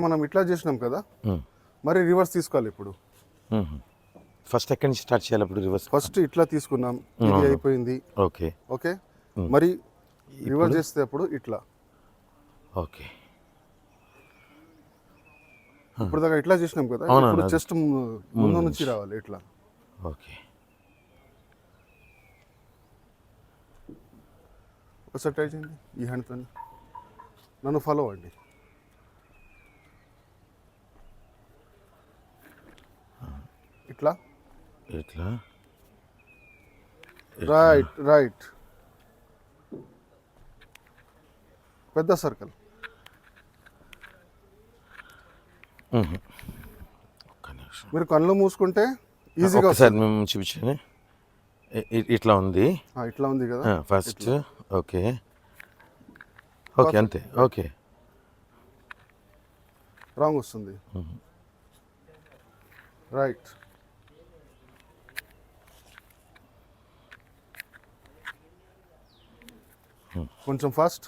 మనం ఇట్లా చేసినాం కదా, మరి రివర్స్ తీసుకోవాలి ఇప్పుడు. ఫస్ట్ ఎక్కడి నుంచి స్టార్ట్ చేయాలి అప్పుడు రివర్స్? ఫస్ట్ ఇట్లా తీసుకున్నాం, ఇది అయిపోయింది. ఓకే ఓకే, మరి రివర్స్ చేస్తే అప్పుడు ఇట్లా. ఓకే, ఇప్పుడు దాకా ఇట్లా చేసినాం కదా, ఇప్పుడు చెస్ట్ ముందు నుంచి రావాలి ఇట్లా. ఓకే, ఒకసారి ట్రై చేయండి ఈ హ్యాండ్తో. నన్ను ఫాలో అవ్వండి. ఇట్లా ఇట్లా రైట్ రైట్, పెద్ద సర్కిల్. మీరు కళ్ళు మూసుకుంటే ఈజీగా ఒకసారి మేము చూపించండి. ఇట్లా ఉంది, ఇట్లా ఉంది కదా ఫస్ట్. ఓకే ఓకే, అంతే. ఓకే, రాంగ్ వస్తుంది. రైట్, కొంచెం ఫాస్ట్.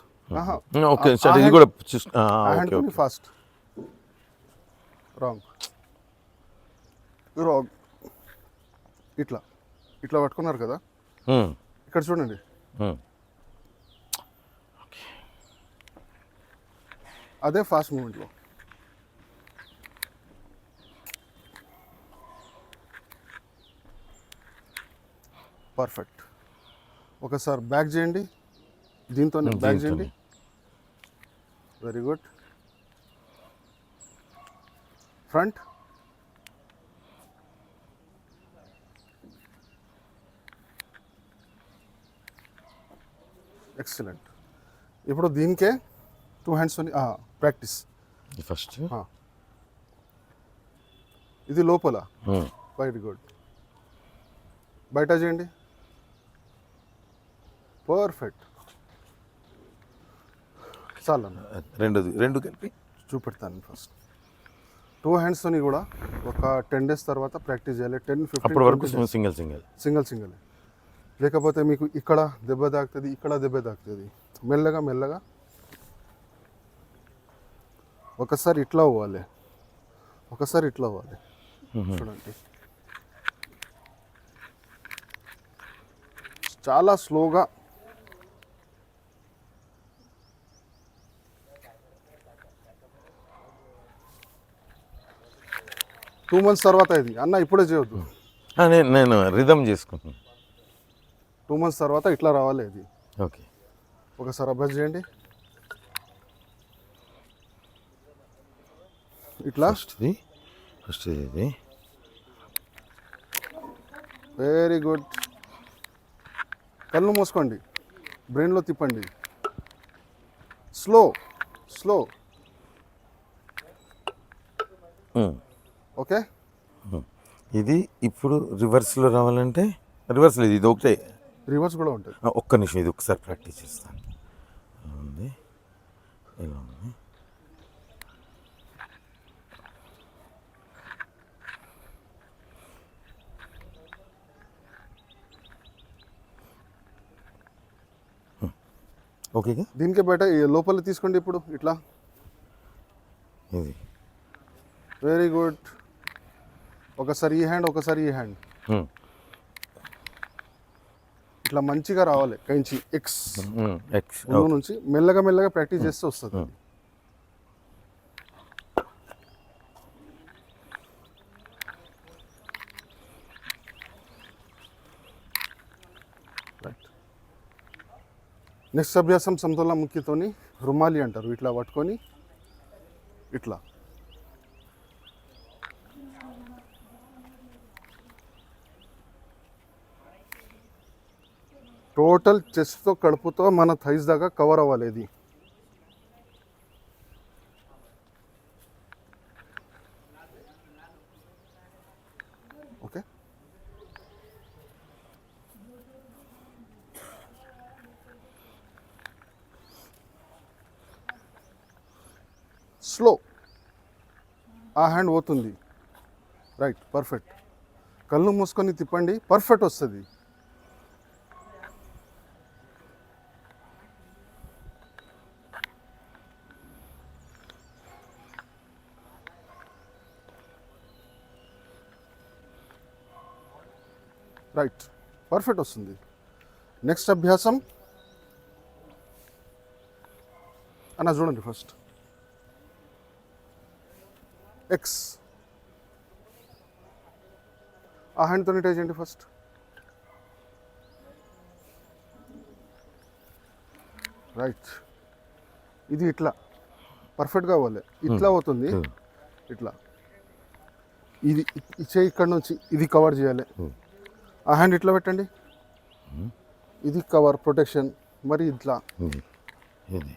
ఓకే సార్, ఇది కూడా ఫాస్ట్. Wrong wrong. ఇట్లా ఇట్లా పట్టుకున్నారు కదా, ఇక్కడ చూడండి. అదే ఫాస్ట్ మూమెంట్లో. పర్ఫెక్ట్. ఒకసారి బ్యాక్ చేయండి, దీంతో బ్యాక్ చేయండి. Very good. ఫ్రంట్. ఎక్సలెంట్. ఇప్పుడు దీనికే 2 హ్యాండ్స్ ప్రాక్టీస్. ఫస్ట్ ఇది లోపల. Very good. బయట చేయండి. పర్ఫెక్ట్. చాలా రెండు కలిపి చూపెడతాను. ఫస్ట్ 2 హ్యాండ్స్తోని కూడా ఒక 10 days తర్వాత ప్రాక్టీస్ చేయాలి. 10-15 అప్పటి వరకు సింగిల్ సింగిల్. లేకపోతే మీకు ఇక్కడ దెబ్బ తాకుతుంది, ఇక్కడ దెబ్బ తాకుతుంది. మెల్లగా మెల్లగా ఒకసారి ఇట్లా అవ్వాలి, ఒకసారి ఇట్లా అవ్వాలి. చూడండి, చాలా స్లోగా. టూ మంత్స్ తర్వాత ఇది అన్న ఇప్పుడే చేయొద్దు, నేను రిథమ్ చేసుకుంటున్నాను. 2 months తర్వాత ఇట్లా రావాలి ఇది. ఓకే, ఒకసారి అభ్యాసం చేయండి. ఇట్లా ఫస్ట్ ఇది. Very good. కళ్ళు మూసుకోండి, బ్రెయిన్లో తిప్పండి. స్లో. ఓకే, ఇది ఇప్పుడు రివర్స్లో రావాలంటే రివర్స్లో ఇది ఒకటే. రివర్స్ కూడా ఉంటుంది. ఒక్క నిమిషం, ఇది ఒకసారి ప్రాక్టీస్ చేస్తాను. ఉంది, ఇలా ఉంది. ఓకే, దీనికి బయట లోపల తీసుకోండి. ఇప్పుడు ఇట్లా. ఇది వెరీ గుడ్. ఒకసారి ఈ హ్యాండ్, ఒకసారి ఈ హ్యాండ్. ఇట్లా మంచిగా రావాలి. కైంచి ఎక్స్ నుంచి మెల్లగా మెల్లగా ప్రాక్టీస్ చేస్తే వస్తుంది. నెక్స్ట్ అభ్యాసం సమతోలన ముఖ్యతోని రుమాలి అంటారు. ఇట్లా పట్టుకొని ఇట్లా. టోటల్ చెస్ట్తో కడుపుతో మన థైస్ దాకా కవర్ అవ్వాలి ఇది. Okay, slow. ఆ హ్యాండ్ పోతుంది. Right, perfect. కళ్ళు మూసుకొని తిప్పండి, పర్ఫెక్ట్ వస్తుంది. రైట్, పర్ఫెక్ట్ వస్తుంది. నెక్స్ట్ అభ్యాసం అన్న చూడండి ఫస్ట్. ఎక్స్ ఆ హ్యాండ్తో ట్రై చేయండి ఫస్ట్. రైట్, ఇది ఇట్లా పర్ఫెక్ట్గా అవ్వాలి. ఇట్లా అవుతుంది, ఇట్లా ఇది ఇచ్చే ఇక్కడ నుంచి ఇది కవర్ చేయాలి. ఆ హ్యాండ్ ఇట్లా పెట్టండి, ఇది కవర్ ప్రొటెక్షన్. మరి ఇట్లా ఇది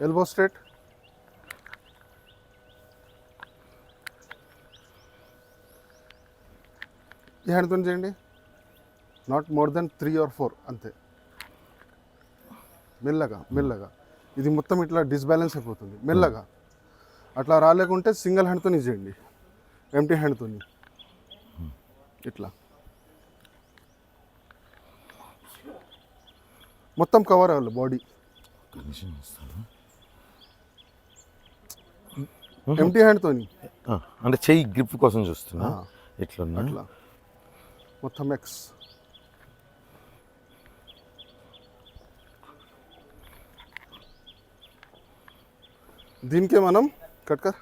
ఎల్బో స్ట్రేట్, ఈ హ్యాండ్తో చేయండి. నాట్ మోర్ దెన్ 3 or 4 అంతే. మెల్లగా మెల్లగా ఇది మొత్తం ఇట్లా డిస్బ్యాలెన్స్ అయిపోతుంది. మెల్లగా అట్లా రాలేకుంటే సింగిల్ హ్యాండ్తో చేయండి, ఎంటీ హ్యాండ్తో ఇట్లా మొత్తం కవర్ అవ్వాలి బాడీ. కండిషన్ ఇస్తాను. ఎంటీ హ్యాండ్తో అంటే చెయ్యి గ్రిప్ కోసం చూస్తున్నా. ఇట్లా అట్లా మొత్తం ఎక్స్. దీనికే మనం కట్కర్